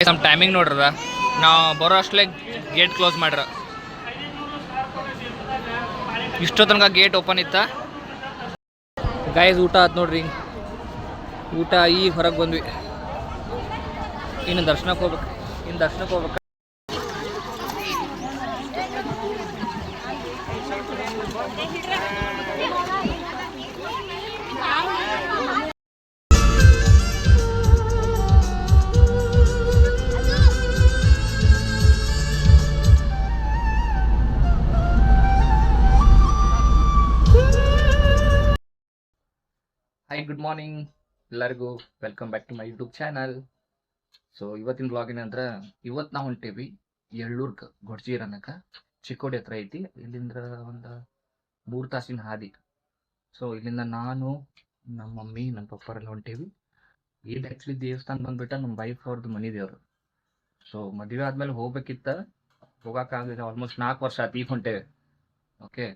ನಮ್ಮ ಟೈಮಿಂಗ್ ನೋಡ್ರದ ನಾವು ಬರೋ ಅಷ್ಟಲೇ ಗೇಟ್ ಕ್ಲೋಸ್ ಮಾಡ್ರ. ಇಷ್ಟೋ ತನಕ ಗೇಟ್ ಓಪನ್ ಇತ್ತ. ಗೈಸ್ ಊಟ ಆಯ್ತು ನೋಡ್ರಿ. ಊಟ ಈಗ ಹೊರಗೆ ಬಂದ್ವಿ. ಇನ್ನು ದರ್ಶನಕ್ಕೆ ಹೋಗ್ಬೇಕು. ಹಾಯ್, ಗುಡ್ ಮಾರ್ನಿಂಗ್ ಎಲ್ಲರಿಗೂ. Welcome back to my YouTube channel. So ಇವತ್ತಿನ ಬ್ಲಾಗ್ ಏನಂದ್ರೆ, ಇವತ್ತು ನಾವು ಹೊಂಟೇವಿ ಎಳ್ಳೂರ್ಗೆ, ಗೊಡ್ಜೀರ್ ಅನ್ನಕ್ಕೆ. ಚಿಕ್ಕೋಡಿ ಹತ್ರ ಐತಿ. ಇಲ್ಲಿಂದ ಒಂದು 3 ತಾಸಿನ ಹಾದಿ. ಸೊ ಇಲ್ಲಿಂದ ನಾನು, ನಮ್ಮ ಮಮ್ಮಿ, ನನ್ನ ಪಪ್ಪರೆಲ್ಲ ಹೊಂಟೇವಿ. ಇದು ಆ್ಯಕ್ಚುಲಿ ದೇವಸ್ಥಾನ ಬಂದ್ಬಿಟ್ಟು ನಮ್ಮ ವೈಫ್ ಅವ್ರದ್ದು ಮನೆ ದೇವರು. ಸೊ ಮದುವೆ ಆದ್ಮೇಲೆ ಹೋಗ್ಬೇಕಿತ್ತ, ಹೋಗೋಕ್ಕಾಗಲಿಲ್ಲ. ಆಲ್ಮೋಸ್ಟ್ 4 ವರ್ಷ ಆಯ್ತು ಈಗ ಹೊಂಟೇವೆ. ಓಕೆ,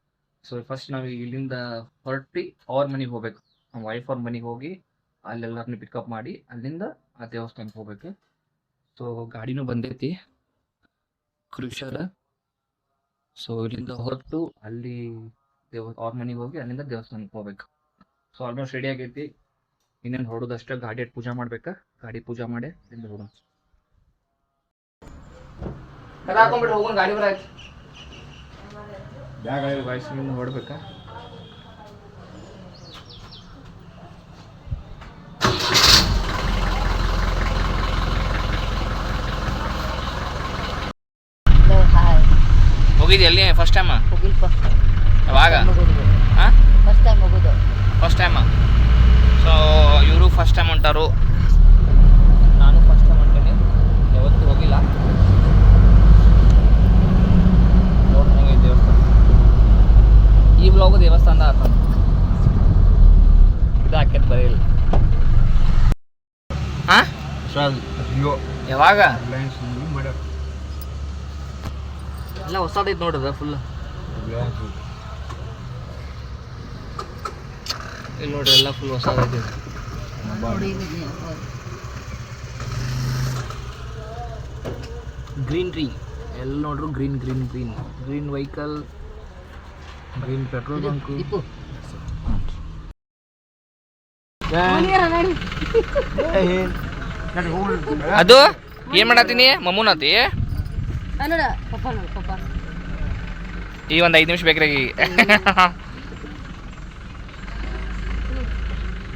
ಸೊ ಫಸ್ಟ್ ನಾವು ಇಲ್ಲಿಂದ ಹೊರಟಿ ಅವ್ರ ಮನೆಗೆ ಹೋಗ್ಬೇಕು. ನಮ್ಮ ವೈಫ್ ಅವ್ರ ಮನೆಗೆ ಹೋಗಿ ಅಲ್ಲೆಲ್ಲರನ್ನ ಪಿಕಪ್ ಮಾಡಿ ಅಲ್ಲಿಂದ ಆ ದೇವಸ್ಥಾನಕ್ಕೆ ಹೋಗ್ಬೇಕು. ಸೊ ಗಾಡಿನೂ ಬಂದೈತಿ ಕ್ರೂಷರ್. ಸೊ ಇಲ್ಲಿಂದ ಹೊರಟು ಅಲ್ಲಿ ಅವ್ರ ಮನೆಗೆ ಹೋಗಿ ಅಲ್ಲಿಂದ ದೇವಸ್ಥಾನಕ್ಕೆ ಹೋಗ್ಬೇಕು. ಸೊ ಆಲ್ಮೋಸ್ಟ್ ರೆಡಿ ಆಗೈತಿ. ಇನ್ನೇನು ಹೊಡೋದಷ್ಟೇ. ಗಾಡಿ ಪೂಜೆ ಮಾಡ್ಬೇಕಾ, ಗಾಡಿ ಪೂಜೆ ಮಾಡಿ ಅಲ್ಲಿಂದ ಹೊಡೋಣ. ಹಾಕೊಂಡ್ಬಿಟ್ಟು ಹೋಗೋಣ, ಗಾಡಿ ಬರಾಯ್ತು. ವಯಸ್ಸಿನಿಂದ ಹೊಡ್ಬೇಕಾ. ಹೋಗಿದ್ದೆ ಎಲ್ಲಿ ಫಸ್ಟ್ ಟೈಮ್? ಹೋಗಿಲ್ಪ. ಯಾವಾಗ? ಹಾಂ, ಫಸ್ಟ್ ಟೈಮ್ ಹೋಗೋದು. First time. ಸೊ ಇವರು ಫಸ್ಟ್ ಟೈಮ್ ಹೊಂಟಾರು, ನಾನು ಫಸ್ಟ್ ಟೈಮ್ ಹೊಂಟೇನಿ. ಯಾವತ್ತೂ ಹೋಗಿಲ್ಲ. ನೋಡಿ ಹೆಂಗೆ ದೇವಸ್ಥಾನ. ಈ ಬ್ಲಾಗು ದೇವಸ್ಥಾನದ ಆತ ಇದು ಹಾಕ್ಯತ್ ಬರೀಲ್ಲ. ಹಾಂ, ಯಾವಾಗ? ಎಲ್ಲ ಹೊಸದೈತೆ ನೋಡ್ರದ ಫುಲ್. ಇಲ್ಲಿ ನೋಡ್ರಿ, ಎಲ್ಲ ಫುಲ್ ಹೊಸದೈತೆ. ಗ್ರೀನ್ರಿ ಎಲ್ಲ ನೋಡ್ರು. Green vehicle, green petrol bunk. ಅದು ಏನ್ ಮಾಡತ್ತೀನಿ ಮಮ್ಮೂನತಿ? ಈ ಒಂದು 5 ನಿಮಿಷ ಬೇಕ್ರಿ.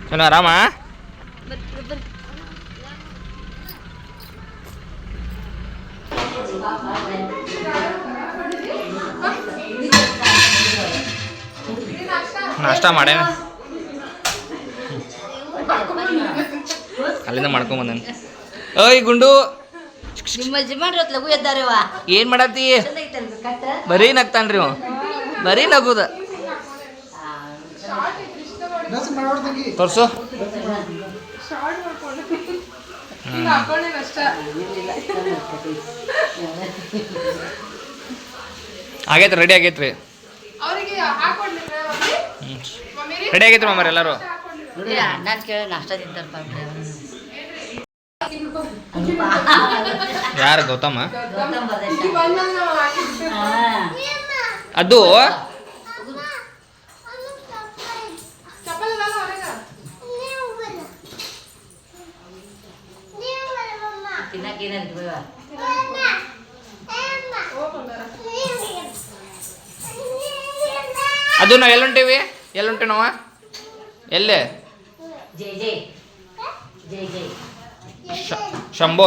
ಚಲೋ ಆರಾಮ? ನಾಷ್ಟ ಮಾಡೇನ, ಅಲ್ಲಿಂದ ಮಾಡ್ಕೊಂಬಂದೇನೆ. ಓಯ್ ಗುಂಡು, ಏನ್ ಮಾಡತ್ತಿ? ಬರೀ ನಗ್ತಾನ್ರಿ ಅವ, ಬರೀ ನಗುದ. ತೋರ್ಸು. ಆಗೈತ್ರಿ, ರೆಡಿ ಆಗೈತ್ರಿ. ರೆಡಿ ಆಗೈತ್ರಿ ಮಾಮರ ಎಲ್ಲರೂ. ನಾನು ಕೇಳಿ ನಾಷ್ಟ ತಿಂತಾರಪ್ಪ. ಯಾರು? ಗೌತಮ. ಅದು ಅದು ನಾವು ಎಲ್ಲುಂಟೇವಿ? ಎಲ್ಲುಂಟೆ ನಾವ? ಎಲ್ಲೇ? ಶಂಭೋ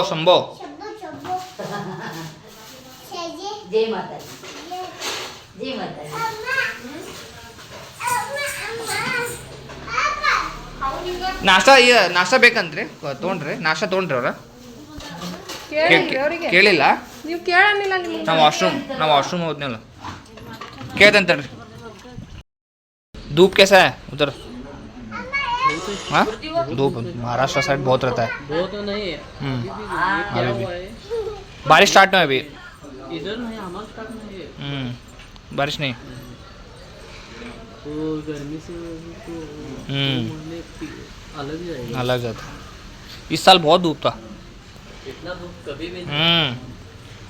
ನಾಷ್ಟ ಬೇಕಂತ್ರಿ? ತೊಗೊಂಡ್ರಿ ನಾಷ್ಟ? ತೊಗೊಂಡ್ರಿ ಅವ್ರ? ಕೇಳಿಲ್ಲ ನೀವು? ಕೇಳಂಗಿಲ್ಲ. ನಾವು ವಾಶ್ರೂಮ್ ಹೋದ್ನಲ್ಲ, ಕೇಳ್ತಂತೇಳ್ರಿ. धूप कैसा है उधर? हाँ, धूप महाराष्ट्र साइड बहुत रहता है। बहुत नहीं है अभी भी बारिश स्टार्ट नहीं अभी इधर नहीं, हमारे स्टार्ट नहीं है। बारिश नहीं। तो गर्मी से तो अलग ही जाएगा। अलग जाता। इस साल बहुत धूप था। इतना दुख कभी भी नहीं.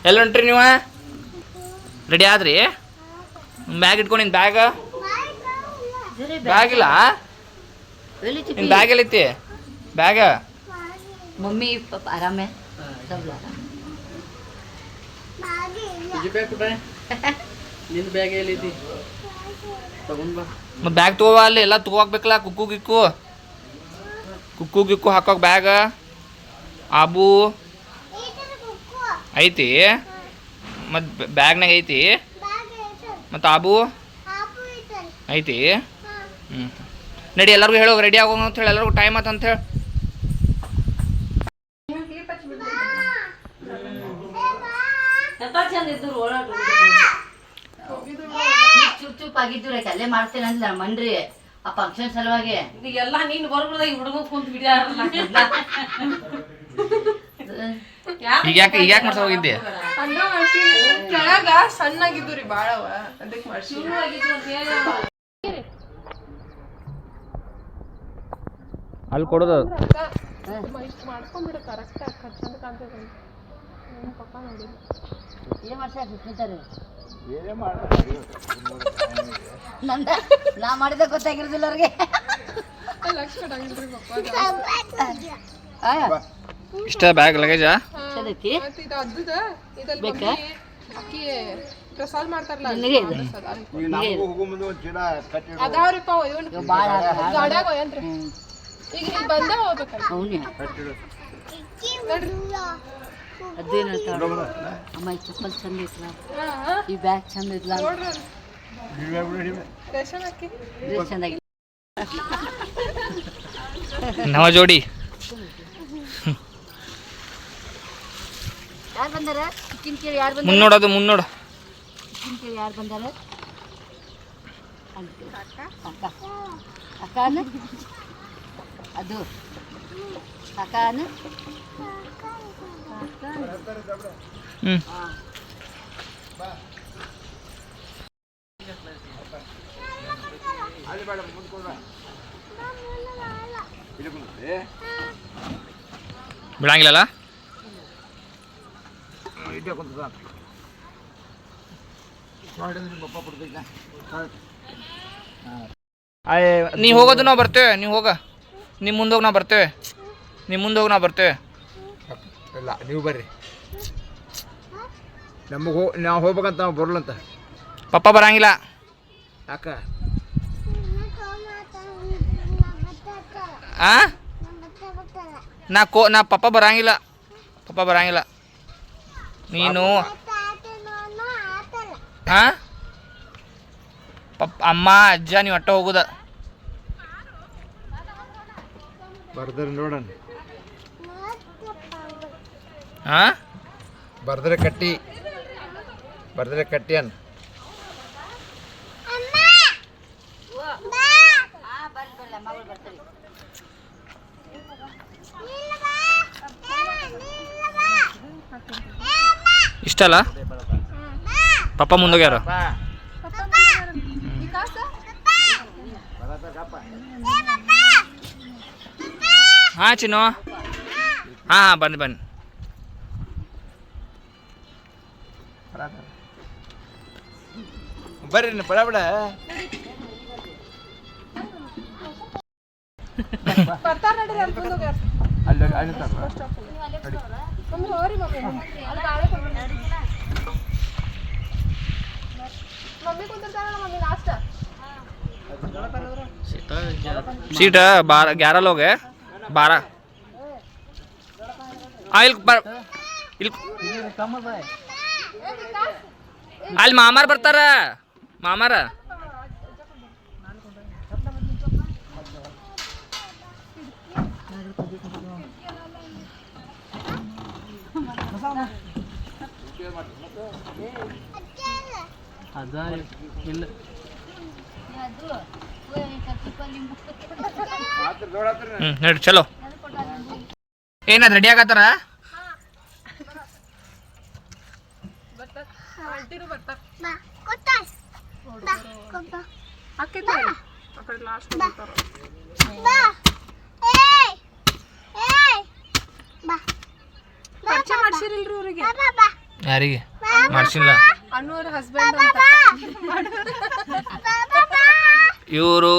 ಎಲ್ಲಿ ಹೊಂಟ್ರಿ ನೀವು ರೆಡಿ ಆದ್ರಿ ಬ್ಯಾಗ್ ಇಟ್ಕೊಂಡಿನ್ ಬ್ಯಾಗ್ ಬ್ಯಾಗ್ ಇಲ್ಲ ನಿನ್ ಬ್ಯಾಗ್ ಎಲ್ಲೈತಿ ಬ್ಯಾಗ मम्मी पापा आराम है सब लोग आराम तुझे बैग कुठे आहे? ನಿನ್ನ ಬ್ಯಾಗ್ ಎಲ್ಲಿದೆ ತಗೊಂಡ್ ಬಾ. ಮತ್ತೆ ಬ್ಯಾಗ್ ತಗೋ ಅಲ್ಲಿ ಎಲ್ಲ ತಗೋಬೇಕಲ್ಲ ಕುಕ್ಕು ಗಿಕ್ಕು ಹಾಕೋಕ್ ಬ್ಯಾಗ್ ಆಬು ಐತಿ ಮತ್ತು ಬ್ಯಾಗ್ನಾಗ ಐತಿ ಮತ್ತು ಆಬು ಐತಿ ನಡಿ ಎಲ್ಲರಿಗೂ ಹೇಳೋ ರೆಡಿ ಆಗೋಂಗ ಅಂತ ಹೇಳಿ ಎಲ್ಲರಿಗೂ ಟೈಮ್ ಆತ ಅಂತ ಹೇಳಿ ಚಂದ ಇದ್ರು ಓಡಾಡ ಚುಪ್ ಆಗಿದ್ದು ರೈತ ಅಲ್ಲೇ ಮಾಡ್ತೇನೆ ಅಂದಿಲ್ಲ ಮನ್ರಿ ಆ ಫಂಕ್ಷನ್ ಸಲುವಾಗಿ ಎಲ್ಲ ನೀನು ಬರ್ಬೋದಾಗ ಹುಡುಗ ಕುಂತ ಬಿಡ್ಯಾರಲ್ಲ ಈಗ ಯಾಕೆ ಮಾಡ್ಸ ಹೋಗಿದ್ದೆ ಅನ್ನ ಮಾಡ್ಸಿ ಕೆಳಗ ಸಣ್ಣಾಗಿದ್ದು ರೀ ಬಾಳವ ಅದಕ್ಕೆ ಮಾಡ್ಸಿ ಅಲ್ಲಿ ಕೊಡೋದು ಇಷ್ಟು ಮಾಡ್ಕೊಂಡ್ಬಿಡು ಕರೆಕ್ಟ್ ಚಂದ ಕಾಣ್ತದೆ ಪಪ್ಪ ನೋಡಿ ಏನ್ ಮಾಡ್ತಾರೆ ನಾ ಮಾಡಿದ ಗೊತ್ತಾಗಿರೋದಿಲ್ಲ ಅವ್ರಿಗೆ ಲಕ್ಷ ಕಡಂಗಿಲ್ರಿ ಪಪ್ಪ ಇಷ್ಟ ಬ್ಯಾಗ್ ಲಗೇಜಾ ಚಲೈತಿ ಮತ್ತೆ ಇದು ಅದ್ದುದ ಇದಲ್ಲಿ ಬೇಕಾ? ಅಕ್ಕಿ ಪ್ರಸಾದ ಮಾಡ್ತಾರಲ್ಲ ನಿನಗೆ ಇದು? ಅದಾವ್ರಿಪ್ಪ ಇವನ್ ಭಾಳ ಗಾಡ್ಯಾಗ ಒಯ್ಯನ್ರಿ ಈಗ ಇಲ್ಲಿ ಬಂದ ಹೋಗ್ಬೇಕಲ್ಲ ಅವನೇ ನೋಡ್ರಿ ಅದೇನು ಹೇಳ್ತಾಳ ಅಮ್ಮ ಈ ಚಪ್ಪಲ್ ಚಂದ ಐತ್ಲ ಈ ಬ್ಯಾಗ್ ಚಂದ ಐತ್ಲ ನೋಡ್ರಿ ರೇಷನ್ ಅಕ್ಕಿ ಡ್ರೆಸ್ ಚಂದಾಗಿ ನವ ಜೋಡಿ ಯಾರು ಬಂದಾರ ಕಿಚನ್ ಕೇಳಿ ಯಾರು ಬಂದಾರ ಮುನ್ನೋಡೋದು ಮುನ್ನೋಡು ಕಿಚನ್ ಕೇಳಿ ಯಾರು ಬಂದಾರ ಅಕ್ಕ ಅಕ್ಕನ ಅದು ಅಕ್ಕನ ಬಿಡಂಗಿಲ್ಲಲ್ಲ ನೀ ಹೋಗೋದು ನಾವು ಬರ್ತೇವೆ ನೀವು ಹೋಗ ನಿಮ್ಮ ಮುಂದೆ ಹೋಗಿ ನಾವು ಬರ್ತೇವೆ ನಿಮ್ಮ ಮುಂದೆ ಹೋಗಿ ನಾವು ಬರ್ತೇವೆ ಇಲ್ಲ ನೀವು ಬರ್ರಿ ನಮಗೆ ನಾವು ಹೋಗ್ಬೇಕಂತ ನಾವು ಬರಲಂತ ಪಪ್ಪ ಬರಂಗಿಲ್ಲ ಯಾಕ ಆ ನಾ ಪಪ್ಪ ಬರಂಗಿಲ್ಲ ನೀನು ಹಾ ಅಮ್ಮ ಅಜ್ಜ ನೀವು ಅಟ್ಟ ಹೋಗುದ ಬರ್ದ್ರೆ ನೋಡೋಣ ಹಾ ಬರ್ದ್ರೆ ಕಟ್ಟಿ ಅನ್ ಇಷ್ಟ ಅಲ್ಲ ಪಪ್ಪ ಮುಂದೋಗ್ಯಾರ ಹಾ ಚಿನ್ನು ಹಾ ಬನ್ನಿ ಬರ್ರಿ ಬಡ ಬಡ ಬರ್ತಾರ ನಡ್ರಿ ಅಲ್ಲಿ ಮುಂದೆ ಹೋಗ್ಯಾರ ಅಲ್ಲಿ ಮಮ್ಮಿ ಹೋರಿ ಮಮ್ಮಿ ಅಲ್ಲಿ ಬಾಳೆ ಮಮ್ಮಿ ಕುಂತಿರ್ತಾರಲ್ಲ ಮಮ್ಮಿ ಲಾಸ್ಟ್ सीट 11 लोग है 12 ಅಲ್ಲಿ ಮಾಮಾರ್ ಬರ್ತಾರ ಮಾಮಾರ ಅದ ಇಲ್ಲ ನಡಿ ಚಲೋ ಏನದು ರೆಡಿ ಆಗತ್ತಾರ ಅಕ್ಕೈತಿ ಆ ಕಡೆ ಲಾಸ್ಟ್ ಬರ್ತಾರ ಮಾಡ್ಸಿರಿಲ್ರಿ ಅವ್ರಿಗೆ ಯಾರಿಗೆ ಮಾಡ್ಸಿಲ್ಲ ಅನ್ನೋರ್ ಹಸ್ಬೆಂಡ್ ಇವರು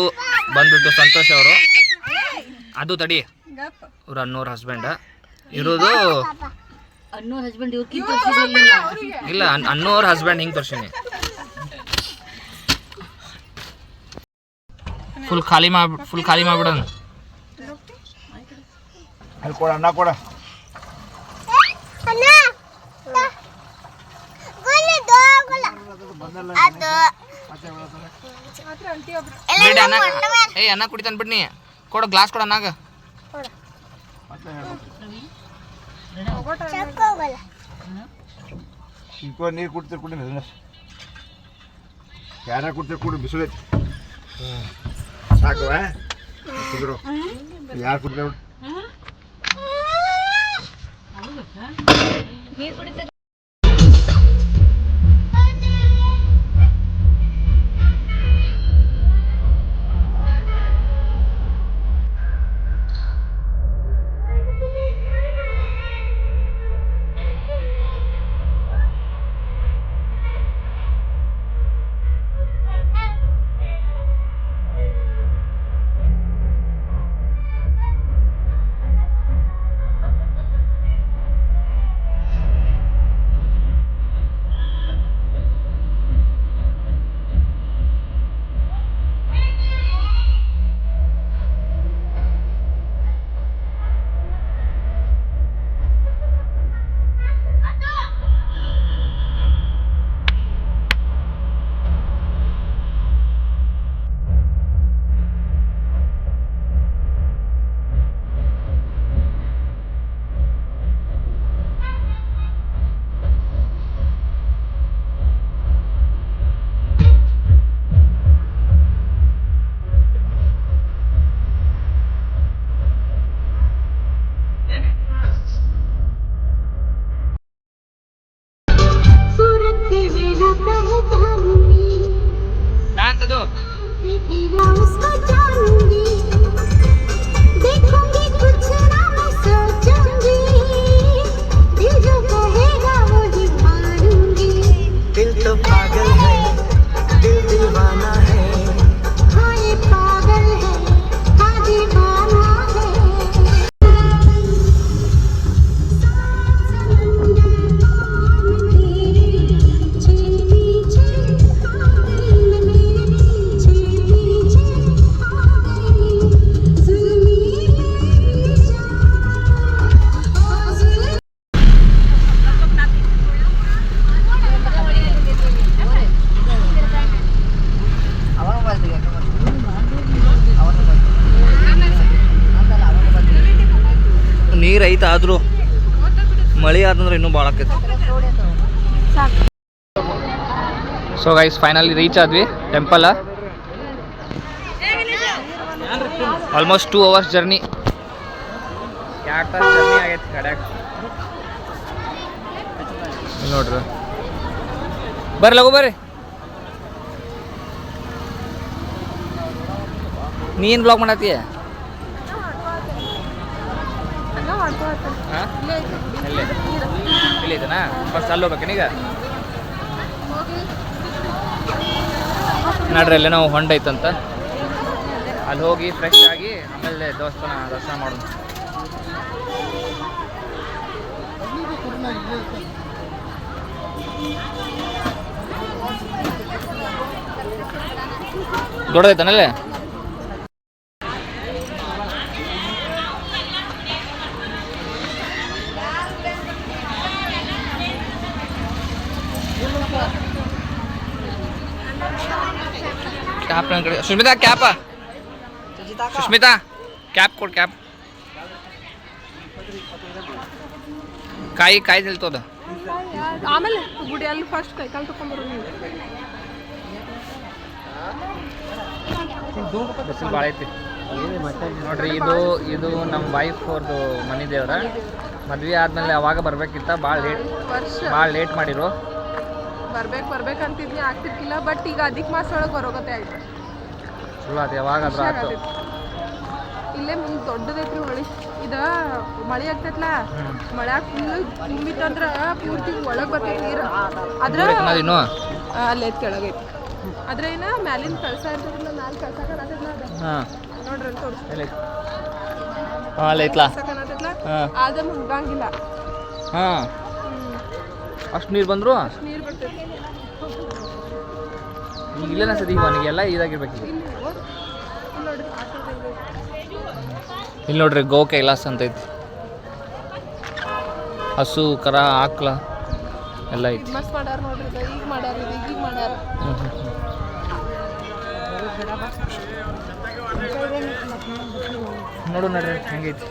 ಬಂದ್ಬಿಟ್ಟು ಸಂತೋಷ್ ಅವರು, ಅದು ತಡಿ ಇವ್ರು ಅನ್ನೋರ್ ಹಸ್ಬೆಂಡ್ ಇರೋದು. ಅನ್ನೋ ಹಸ್ಬೆಂಡ್ ಇವ್ರಕ್ಕಿಂತ ಇಲ್ಲ ಅನ್ನೋರ್ ಹಸ್ಬೆಂಡ್ ಹಿಂಗೆ ತೋರ್ಸೀನಿ. ಫುಲ್ ಖಾಲಿ ಮಾಡ್ಬಿಡೋಣ. ಅಲ್ಲಿ ಕೊಡ, ಅನ್ನ ಕೊಡ. ಬಿಡಿ ಅನ್ನ. ಅನ್ನ ಕುಡಿತಾನ ಬಿಡ್ನಿ. ಕೊಡ ಗ್ಲಾಸ್ ಕೊಡ ಅನ್ನಾಗ. ನೀರು ಕುಡ್ತೀರಿ ಕುಡಿ, ಯಾರ ಕುಡ್ತೀರಿ ಕುಡಿ, ಬಿಸಿಲೈತಿ ಸಾಕವ ಕುದ್ರು. ಯಾರು ಕುಡ್ತೇವೆ ಅದು दिल तो पागल है, दिल दीवाना है, हाँ ये पागल है, हाँ दीवाना है। ನೀರು ಐತೆ ಆದರೂ ಮಳೆ ಆದಂದ್ರೆ ಇನ್ನೂ ಭಾಳ ಆಕೈತಿ. ಸೊ ಗೈಸ್ ಫೈನಲಿ ರೀಚ್ ಆದ್ವಿ ಟೆಂಪಲ್. Almost 2 hours journey. 2 ತಾಸು ಜರ್ನಿ ಆಗೈತಿ ಕಡೆಗೆ. ನೋಡ್ರಿ ಬರ್ರಿ ಲಗು ಬರ್ರಿ. ನೀ ಏನು ಬ್ಲಾಗ್ ಮಾಡತ್ತೀಯ? ಇಲ್ಲಿ ಐತನಾ? ಫಸ್ಟ್ ಅಲ್ಲಿ ಹೋಗ್ಬೇಕೇನೀಗ? ನೋಡ್ರಿ ಅಲ್ಲೇ ನಾವು ಹೊಂಡ ಐತಂತ, ಅಲ್ಲಿ ಹೋಗಿ ಫ್ರೆಶ್ ಆಗಿ ಆಮೇಲೆ ದೇವಸ್ಥಾನ ದರ್ಶನ ಮಾಡೋಣ. ದೊಡ್ಡದೈತನಲ್ಲೇ? ಕ್ಯಾಪ್ ನನ್ನ ಕಡೆ. ಸುಷ್ಮಿತಾ ಕ್ಯಾಪ, ಸುಷ್ಮಿತಾ ಕ್ಯಾಪ್ ಕೊಡು, ಕ್ಯಾಪ್. ಕಾಯಿ ಕಾಯಿ ನಿಲ್ತದ. ಆಮೇಲೆ ಗುಡಿ ಅಲ್ಲಿ ಫಸ್ಟ್ ಕೈ ಕಾಲು ತಕೊಂಡ್ಬರು. ಬಿಸಿಲು ಭಾಳ ಐತಿ ನೋಡ್ರಿ. ಇದು ನಮ್ಮ ವೈಫ್ ಅವ್ರದ್ದು ಮನೆ ದೇವ್ರ. ಮದ್ವೆ ಆದ್ಮೇಲೆ ಅವಾಗ ಬರ್ಬೇಕಿತ್ತ, ಭಾಳ ಲೇಟ್ ಮಾಡಿರು. ಬರ್ಬೇಕಂತಿದ್ನಿ, ಆಗ್ತಿರ್ಕಿಲ್ಲ. ಬಟ್ ಈಗ ಅಧಿಕ ಮಾಸ ಒಳಗೆ ಬರೋಗತ್ತೆ ಆಯ್ತು. ಚಲೋ ಆಯ್ತು. ಯಾವಾಗ ಆದ್ರೂ ಆಯ್ತು. ಇಲ್ಲೇ ಮುಂದೆ ದೊಡ್ಡದೈತ್ರಿ ಹೊಳಿ ಇದ ಮಳೆ ಆಗ್ತೈತ್ಲ ಮಳ್ಯಾಗ ಫುಲ್ ತುಂಬಿತ್ತಂದ್ರ ಪೂರ್ತಿ ಒಳಗೆ ಬರ್ತೈತಿ ನೀರು ಅದ್ರ ಅಲ್ಲೇ ಕೆಳಗೈತಿ ಆದ್ರೆ ಏನ ಮ್ಯಾಲಿನ ಕಳ್ಸ ಇರ್ತೈತಿಲ್ಲ ಮ್ಯಾಲ ಕಳ್ಸ ಕಾಣತೈತ್ಲ ಅದ ನೋಡ್ರಿ ಅಲ್ಲಿ ತೋರಿಸ್ತೀನಿ ಕಳ್ಸ ಕಾಣತೈತ್ಲ ಅದ ಮುನ್ಗಂಗಿಲ್ಲ ಅಷ್ಟು ನೀರು ಬಂದ್ರು ನೀರು ಬರ್ತೈತಿ ಈಗ ಇಲ್ಲ ಅನ್ಸತಿ ಇವನಿಗೆಲ್ಲ ಇದಾಗಿರ್ಬೇಕು ಇಲ್ಲಿ ನೋಡ್ರಿ ಗೋ ಕೈಲಾಸ ಅಂತ ಐತಿ ಹಸು ಕರ ಆಕ್ಳ ಎಲ್ಲ ಐತಿ ಮಸ್ತ್ ಮಾಡ್ಯಾರ ನೋಡ್ರಿ ಈಗ ಮಾಡ್ಯಾರ ಈಗ ಮಾಡ್ಯಾರ ನೋಡು ನೋಡ್ರಿ ಹೆಂಗೈತಿ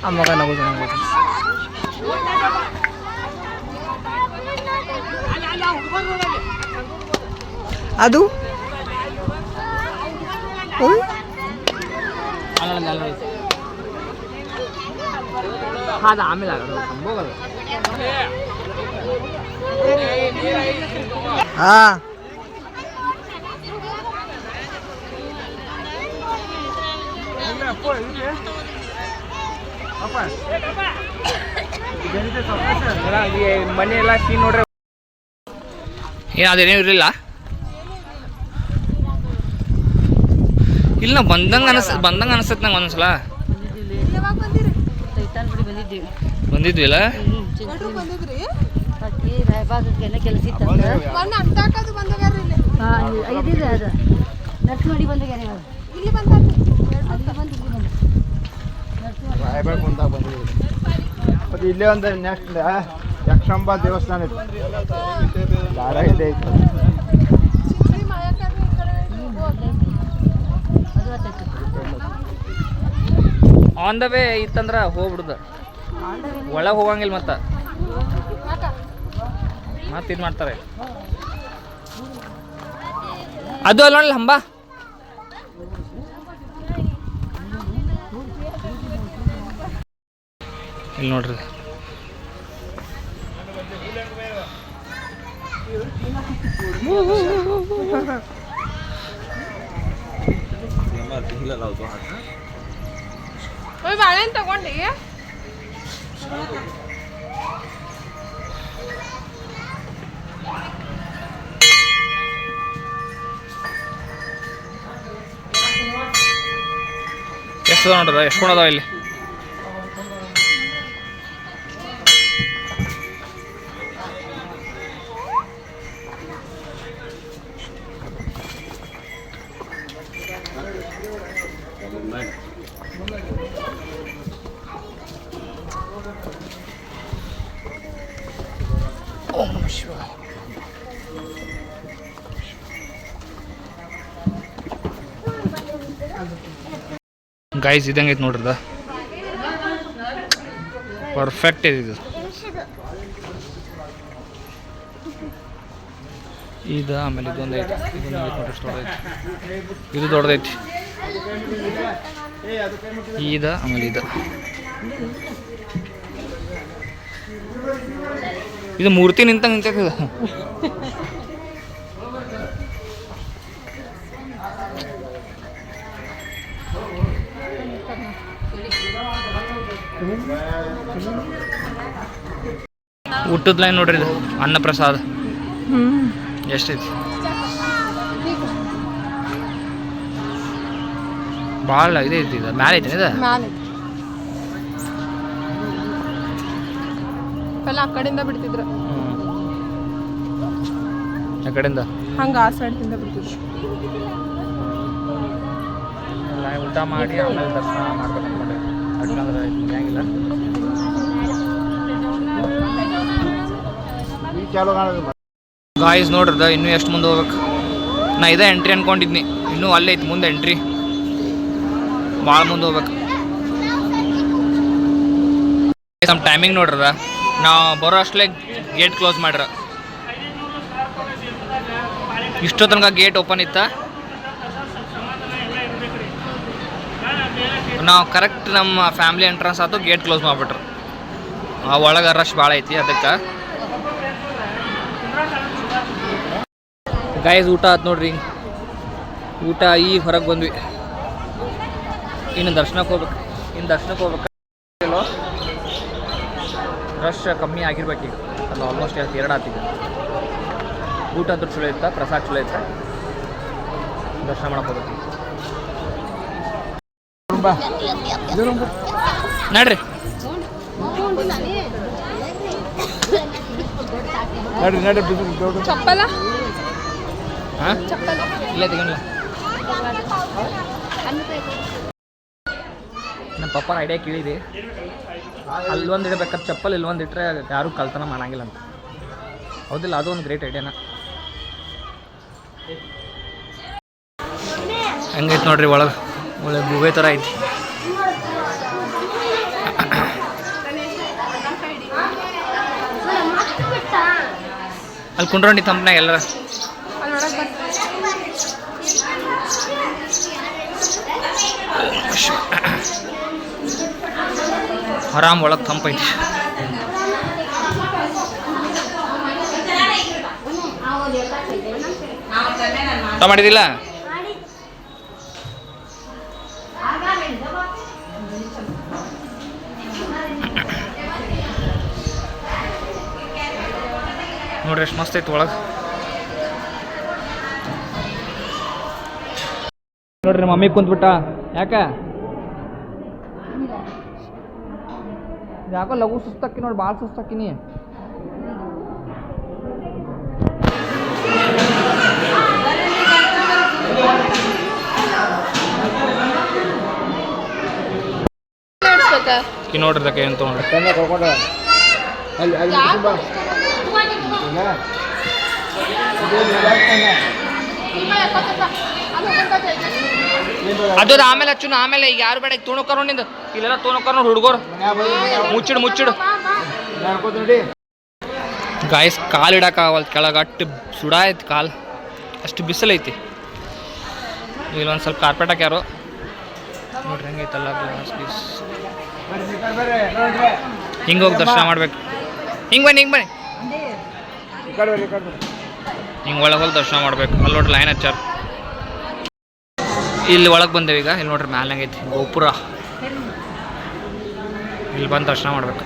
ಅಮ್ಮಗ ನಗೋದು ಅದು ಅದು ಆಮೇಲೆ ಆಗೋದು ಸಂಭೋಗಲ್ಲ ಮನೆ ಎಲ್ಲ ಸೀನ್ ನೋಡ್ರಿ ಏನು ಅದೇನೂ ಇರಲಿಲ್ಲ ಇಲ್ಲ ಬಂದಂಗೆ ಅನಿಸ್ತೈತೆ ನಂಗೆ ಒಂದೊಂದ್ಸಲ ಬಂದಿದ್ವಿಲ್ಲ ರಾಯಬಾಗಕ್ಕೆ ಕೆಲಸ ಇತ್ತಂದ್ರೆ ಐದಿದೆ ಅದು ನರ್ಸಿಮಡಿ ಬಂದಾಗ್ಯಾನೆ ಇಲ್ಲಿ ಬಂದ ರಾಯಬಾಗ ಮುಂದಾಗ ಬಂದಿದ್ದೀವಿ ಮತ್ತು ಇಲ್ಲೇ ಒಂದು ನೆಕ್ಸ್ಟ್ ಯಕ್ಷಂಬ ದೇವಸ್ಥಾನ ಇತ್ತು ದಾರ ಇಲ್ಲೇ ಇತ್ತು ಆನ್ ದ ವೇ ಇತ್ತಂದ್ರೆ ಹೋಗ್ಬಿಡುದ ಒಳಗೆ ಹೋಗಂಗಿಲ್ಲ ಮತ್ತೆ ಇದು ಮಾಡ್ತಾರೆ ಅದು ಅಲ್ಲ ನೋಡಿ ಹಂಬ ಇಲ್ಲಿ ನೋಡ್ರಿ ಬಾಳೆಹಣ್ಣು ತಗೊಂಡಿ ಎಷ್ಟು ನೋಡ್ರ ಎಷ್ಟು ಕೊಡೋದಾವ ಇಲ್ಲಿ ಓಂ ನಮಃ ಶಿವಾಯ ಗೈಸ್ ಇದಂಗೆ ಐತೆ ನೋಡ್ರಿ ಪರ್ಫೆಕ್ಟ್ ಇದೆ ಇದು ಇದು ಆಮೇಲೆ ಇದೊಂದು ಐತೆ ಇದೊಂದು ಐತೆ ನೋಡ್ರಿ ದೊಡ್ಡದೈತಿ ಇದು ದೊಡ್ಡದೈತಿ ಇದು ಆಮೇಲೆ ಇದು ಮೂರ್ತಿ ನಿಂತಂಗೆ ನಿಂತೈತೆ ಊಟದ ಲೈನ್ ನೋಡ್ರಿ ಇದು ಅನ್ನಪ್ರಸಾದ ಎಷ್ಟೈತಿ ಭಾಳ ಇದೈತಿ ಇದು ಮ್ಯಾಲೆ ಐತಿ ಇದು ಎಲ್ಲ ಆ ಕಡೆಯಿಂದ ಬಿಡ್ತಿದ್ರು, ಆ ಕಡೆಯಿಂದ ಹಂಗೆ ಆ ಸೈಡ್ದಿಂದ ಬಿಡ್ತಿದ್ರು. ಊಟ ಮಾಡಿ ಆಮೇಲೆ ದರ್ಶನ ಮಾಡ್ಬೇಕು ಅನ್ಕೊಂಡೆ, ಯಾಕಂದ್ರೆ ಮುಗಿಯಂಗಿಲ್ಲ. ಈ ಚಾಲು ಕಾಣೋದು ಗಾಯ್ಸ್ ನೋಡ್ರದ ಇನ್ನೂ ಎಷ್ಟು ಮುಂದೆ ಹೋಗ್ಬೇಕು. ನಾ ಇದೇ ಎಂಟ್ರಿ ಅನ್ಕೊಂಡಿದ್ನಿ, ಇನ್ನೂ ಅಲ್ಲೇ ಐತಿ ಮುಂದೆ ಎಂಟ್ರಿ, ಭಾಳ ಮುಂದೆ ಹೋಗ್ಬೇಕು. ನಮ್ಮ ಟೈಮಿಂಗ್ ನೋಡ್ರದ ನಾವು ಬರೋ ಅಷ್ಟಲೇ ಗೇಟ್ ಕ್ಲೋಸ್ ಮಾಡ್ರ. ಇಷ್ಟೋ ತನಕ ಗೇಟ್ ಓಪನ್ ಇತ್ತ, ನಾವು ಕರೆಕ್ಟ್ ನಮ್ಮ ಫ್ಯಾಮಿಲಿ ಎಂಟ್ರೆನ್ಸ್ ಆಯ್ತು, ಗೇಟ್ ಕ್ಲೋಸ್ ಮಾಡಿಬಿಟ್ರು. ಆ ಒಳಗೆ ರಶ್ ಭಾಳ ಐತಿ ಅದಕ್ಕೆ. ಗಾಯ್ಸ್ ಊಟ ಆಯ್ತು ನೋಡ್ರಿ, ಊಟ ಈಗ ಹೊರಗೆ ಬಂದ್ವಿ. ಇನ್ನು ದರ್ಶನಕ್ಕೆ ಹೋಗ್ಬೇಕು. ರಶ್ ಕಮ್ಮಿ ಆಗಿರ್ಬೇಕು ಈಗ, ಅದು ಆಲ್ಮೋಸ್ಟ್ 2 ಆತಿಗೆ. ಊಟ ಅಂತೂ ಚಲೋ ಇತ್ತ, ಪ್ರಸಾದ ಚಲೋ ಇತ್ತ, ದರ್ಶನ ಮಾಡಕ್ಕೆ ಹೋಗ್ಬೇಕು. ನಡ್ರಿ ನಡ್ರಿ ಬಿಸಿಲು ದೊಡ್ಡ ಚಪ್ಪಲ ಹಾಂ ಇಲ್ಲೇ ತೆಗಿಲ್ಲ. ನಮ್ಮ ಪಪ್ಪನ ಐಡಿಯಾ ಕೇಳಿದೆ, ಅಲ್ಲೊಂದು ಇಡಬೇಕಾದ್ರೆ ಚಪ್ಪಲ್ ಇಲ್ಲೊಂದು ಇಟ್ಟರೆ ಯಾರೂ ಕಳ್ತನ ಮಾಡಂಗಿಲ್ಲ ಅಂತ. ಹೌದಿಲ್ಲ, ಅದು ಒಂದು ಗ್ರೇಟ್ ಐಡಿಯಾನ. ಹಂಗೈತೆ ನೋಡ್ರಿ, ಒಳಗೆ ಒಳ್ಳೆ ಗುಹೆ ಥರ ಐತಿ. ಅಲ್ಲಿ ಕುಂಡ್ರಂಡಿ ತಂಪನಾಗ ಎಲ್ಲರ ಆರಾಮ್ ಒಳಗೆ ತಂಪೈತಿ. ಊಟ ಮಾಡಿದಿಲ್ಲ? ನೋಡ್ರಿ ಎಷ್ಟು ಮಸ್ತ್ ಐತಿ ಒಳಗೆ. ನೋಡ್ರಿ ಮಮ್ಮಿ ಕುಂತ್ಬಿಟ್ಟ. ಯಾಕೋ ಲಘು ಸುಸ್ತಾಕಿ ನೋಡಿ, ಭಾಳ ಸುಸ್ತಾಕಿನಿ. ನೋಡ್ರಿ ಅದಕ್ಕೆ ಏನು ತೊಗೊಂಡ್ರಿ ಅಲ್ಲಿ ಅದು ಆಮೇಲೆ ಹಚ್ಚು, ಆಮೇಲೆ ಈಗ ಯಾರು ಬೇಡ, ಈಗ ತೊಣಕರ್ ನೋಡಿಂದ ಇಲ್ಲೆಲ್ಲ ತೊಣಕರ್ ನೋಡಿ ಹುಡುಗರು ಮುಚ್ಚಿಡು. ಗಾಯ್ಸ್ ಕಾಲು ಇಡಕ್ಕಾಗಲ್ಲ ಕೆಳಗೆ, ಅಟ್ಟು ಸುಡ ಐತಿ ಕಾಲು, ಅಷ್ಟು ಬಿಸಿಲೈತಿ. ಇಲ್ಲೊಂದು ಸ್ವಲ್ಪ ಕಾರ್ಪೆಟ್ ಹಾಕ್ಯಾರು ನೋಡ್ರಿ, ಹೆಂಗೈತಲ್ಲ ಗ್ಲಾಸ್ ಗೀಸ್. ಹಿಂಗೆ ಹೋಗಿ ದರ್ಶನ ಮಾಡ್ಬೇಕು. ಹಿಂಗೆ ಬನ್ನಿ ಹಿಂಗೆ ಒಳಗೆ ಹೋಗಿ ದರ್ಶನ ಮಾಡ್ಬೇಕು. ಅಲ್ಲಿ ನೋಡ್ರಿ ಲೈನ್ ಹಚ್ಚಾರ. ಇಲ್ಲಿ ಒಳಗೆ ಬಂದೇವೆ ಈಗ. ಇಲ್ಲಿ ನೋಡ್ರಿ ಮ್ಯಾಲೆ ಐತಿ ಗೋಪುರ, ಇಲ್ಲಿ ಬಂದು ದರ್ಶನ ಮಾಡ್ಬೇಕು.